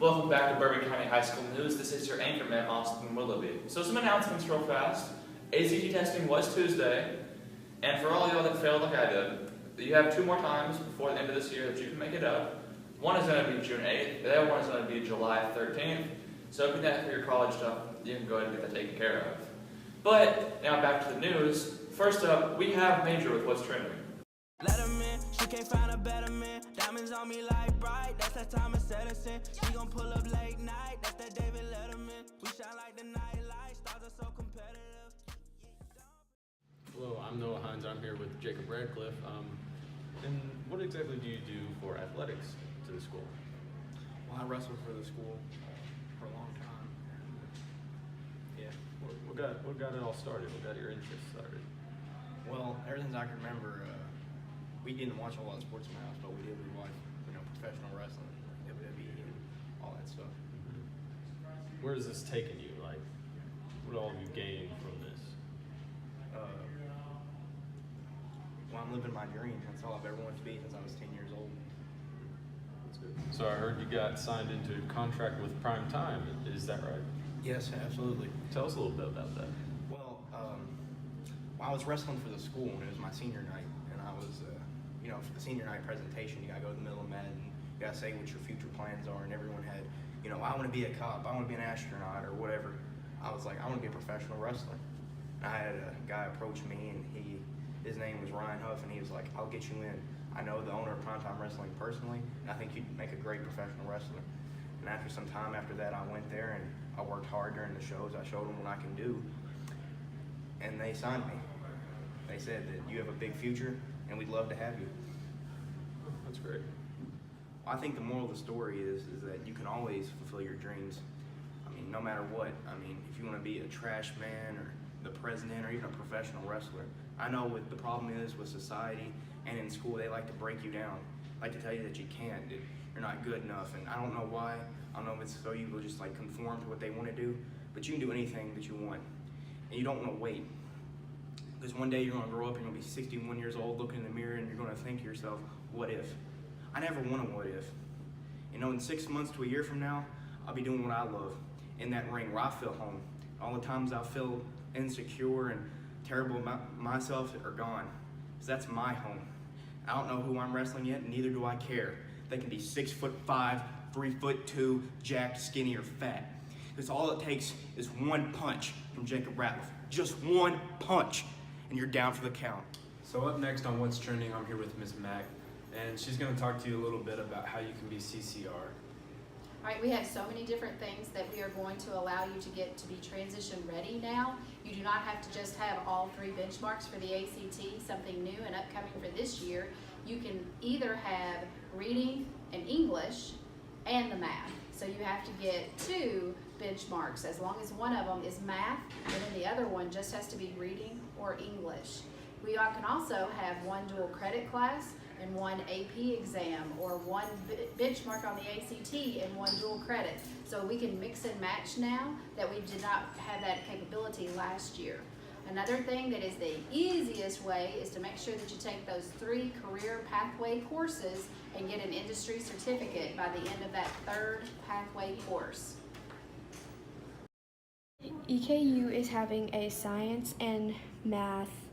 Welcome back to Bourbon County High School News. This is your anchorman, Austin Willoughby. So some announcements real fast. ACT testing was Tuesday, and for all y'all that failed like I did, you have 2 more times before the end of this year that you can make it up. One is going to be June 8th, the other one is going to be July 13th. So if you have for your college stuff, you can go ahead and get that taken care of. But now back to the news. First up, we have Major with what's trending. Letterman, she can't find a better man. Diamonds on me like bright, that's that Thomas Edison. She gon' pull up late night, that's that David Letterman. We shine like the night lights, stars are so competitive. Hello, I'm Noah Hines. I'm here with Jacob Radcliffe. And what exactly do you do for athletics to the school? Well, I wrestled for the school for a long time. Yeah. What got it all started? What got your interest started? Well, ever since I can remember, we didn't watch a lot of sports in my house, but we did. We watched, professional wrestling, WWE, and all that stuff. Mm-hmm. Where has this taken you? Like, what all have you gained from this? Well, I'm living my dream. That's all I've ever wanted to be since I was 10 years old. That's good. So I heard you got signed into a contract with Prime Time. Is that right? Yes, absolutely. Tell us a little bit about that. Well, I was wrestling for the school, and it was my senior night, and I was, for the senior night presentation, you gotta go to the middle of med, and you gotta say what your future plans are, and everyone had, I want to be a cop, I want to be an astronaut, or whatever. I was like, I want to be a professional wrestler. And I had a guy approach me, and his name was Ryan Huff, and he was like, I'll get you in. I know the owner of Primetime Wrestling personally, and I think you'd make a great professional wrestler. And after some time after that, I went there, and I worked hard during the shows. I showed them what I can do, and they signed me. They said that you have a big future, and we'd love to have you. That's great. I think the moral of the story is that you can always fulfill your dreams. I mean, no matter what. I mean, if you want to be a trash man or the president or even a professional wrestler. I know what the problem is with society and in school, they like to break you down. They like to tell you that you can't, that you're not good enough, and I don't know why. I don't know if it's so you will just like conform to what they want to do, but you can do anything that you want, and you don't want to wait. Because one day you're going to grow up and you're going to be 61 years old looking in the mirror and you're going to think to yourself, what if? I never want a what if. In 6 months to a year from now, I'll be doing what I love in that ring where I feel home. All the times I feel insecure and terrible about myself are gone. Because that's my home. I don't know who I'm wrestling yet, and neither do I care. They can be 6'5", 3'2", jacked, skinny, or fat. Because all it takes is one punch from Jacob Ratliff. Just one punch, and you're down for the count. So up next on What's Trending, I'm here with Ms. Mack, and she's going to talk to you a little bit about how you can be CCR. All right, we have so many different things that we are going to allow you to get to be transition ready now. You do not have to just have all 3 benchmarks for the ACT, something new and upcoming for this year. You can either have reading and English and the math. So you have to get 2 benchmarks. As long as one of them is math, and then the other one just has to be reading or English. We can also have 1 dual credit class and 1 AP exam, or 1 benchmark on the ACT and 1 dual credit. So we can mix and match now that we did not have that capability last year. Another thing that is the easiest way is to make sure that you take those 3 career pathway courses and get an industry certificate by the end of that 3rd pathway course. EKU is having a science and math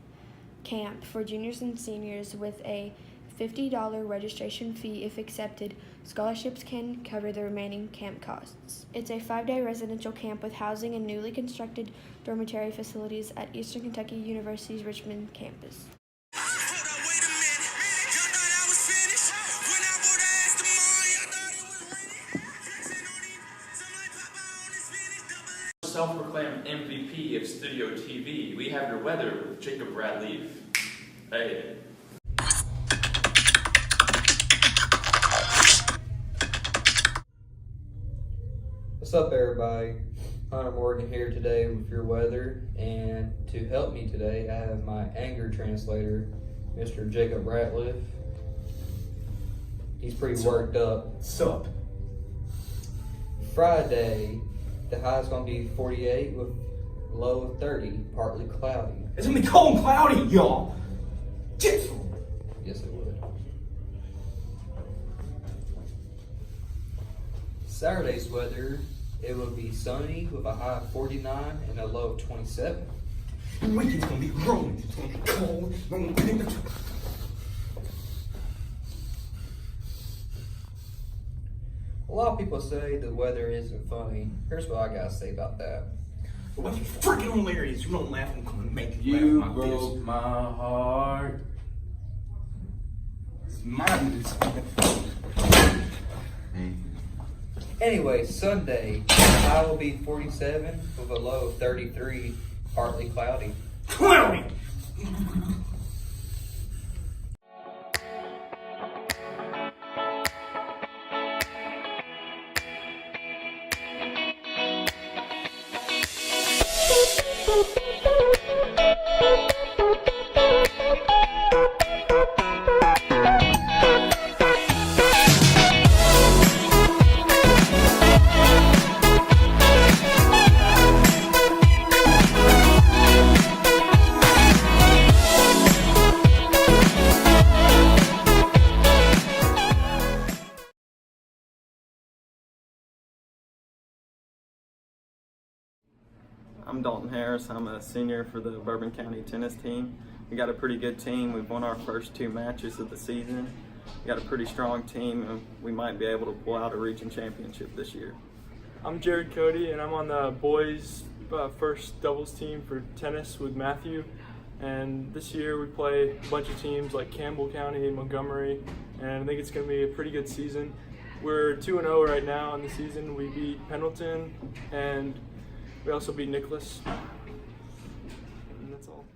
camp for juniors and seniors with a $50 registration fee if accepted. Scholarships can cover the remaining camp costs. It's a 5-day residential camp with housing and newly constructed dormitory facilities at Eastern Kentucky University's Richmond campus. Self-proclaimed MVP of Studio TV, we have your weather with Jacob Radcliffe. Hey. What's up, everybody? Hunter Morgan here today with your weather, and to help me today I have my anger translator, Mr. Jacob Ratliff. He's pretty worked up. Sup? Friday, the high is going to be 48 with low of 30, partly cloudy. It's gonna be cold and cloudy, y'all. Yes, it would. Saturday's weather, it will be sunny with a high of 49 and a low of 27. The weekend's gonna be rolling. It's gonna be cold. A lot of people say the weather isn't funny. Here's what I gotta say about that. The weather's freaking hilarious. You don't laugh, I'm gonna make you You laugh. broke my heart. It's mine. Anyway, Sunday, high will be 47 with a low of 33, partly cloudy. Cloudy. I'm Dalton Harris. I'm a senior for the Bourbon County tennis team. We got a pretty good team. We've won our first 2 matches of the season. We got a pretty strong team, and we might be able to pull out a region championship this year. I'm Jared Cody, and I'm on the boys' first doubles team for tennis with Matthew. And this year we play a bunch of teams like Campbell County and Montgomery, and I think it's going to be a pretty good season. We're 2-0 right now in the season. We beat Pendleton, and we also beat Nicholas. And that's all.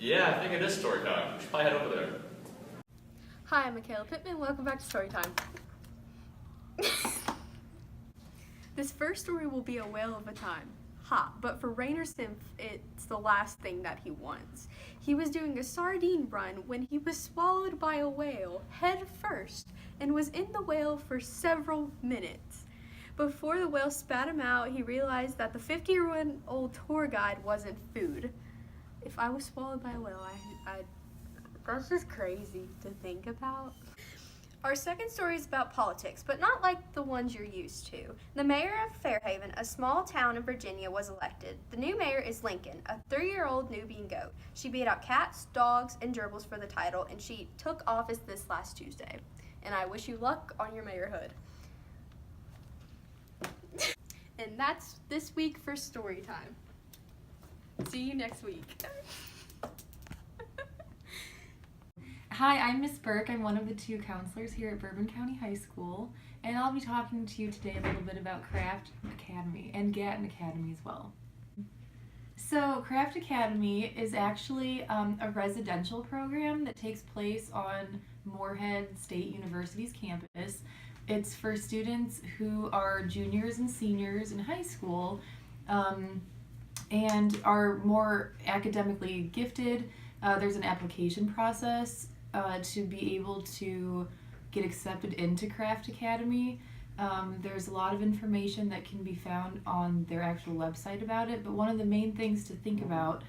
Yeah, I think it is story time. We should probably head over there. Hi, I'm Michaela Pittman. Welcome back to Storytime. This first story will be a whale of a time. Ha, but for Rainer Simpf, it's the last thing that he wants. He was doing a sardine run when he was swallowed by a whale head first and was in the whale for several minutes. Before the whale spat him out, he realized that the 50-year-old tour guide wasn't food. If I was swallowed by a whale, that's just crazy to think about. Our second story is about politics, but not like the ones you're used to. The mayor of Fairhaven, a small town in Virginia, was elected. The new mayor is Lincoln, a 3-year-old Nubian goat. She beat out cats, dogs, and gerbils for the title, and she took office this last Tuesday. And I wish you luck on your mayorhood. And that's this week for Storytime. See you next week. Hi, I'm Miss Burke. I'm one of the 2 counselors here at Bourbon County High School, and I'll be talking to you today a little bit about Craft Academy and Gatton Academy as well. So Craft Academy is actually a residential program that takes place on Moorhead State University's campus. It's for students who are juniors and seniors in high school and are more academically gifted. There's an application process to be able to get accepted into Craft Academy. There's a lot of information that can be found on their actual website about it, but one of the main things to think about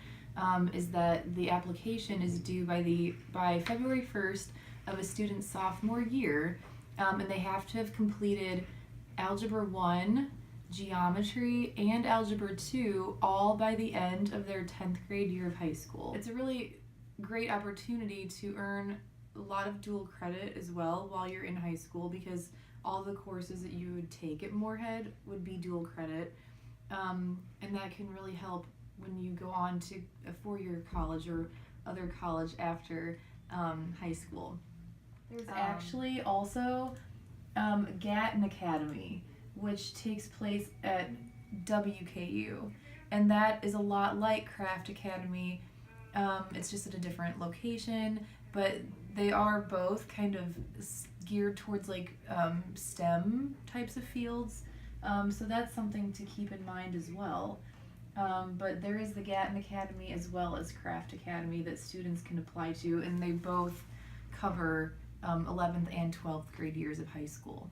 is that the application is due by February 1st of a student's sophomore year, and they have to have completed Algebra 1, Geometry, and Algebra 2 all by the end of their 10th grade year of high school. It's a really great opportunity to earn a lot of dual credit as well while you're in high school, because all the courses that you would take at Moorhead would be dual credit, and that can really help when you go on to a 4-year college or other college after high school. There's actually also Gatton Academy, which takes place at WKU, and that is a lot like Craft Academy. It's just at a different location, but they are both kind of geared towards like STEM types of fields. So that's something to keep in mind as well. But there is the Gatton Academy as well as Craft Academy that students can apply to, and they both cover 11th and 12th grade years of high school.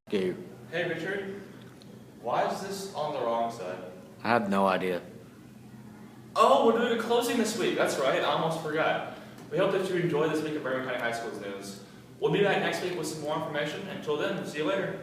Gabe. Hey Richard, why is this on the wrong side? I have no idea. Oh, we're doing a closing this week. That's right, I almost forgot. We hope that you enjoy this week of Bourbon County High School's news. We'll be back next week with some more information. Until then, we'll see you later.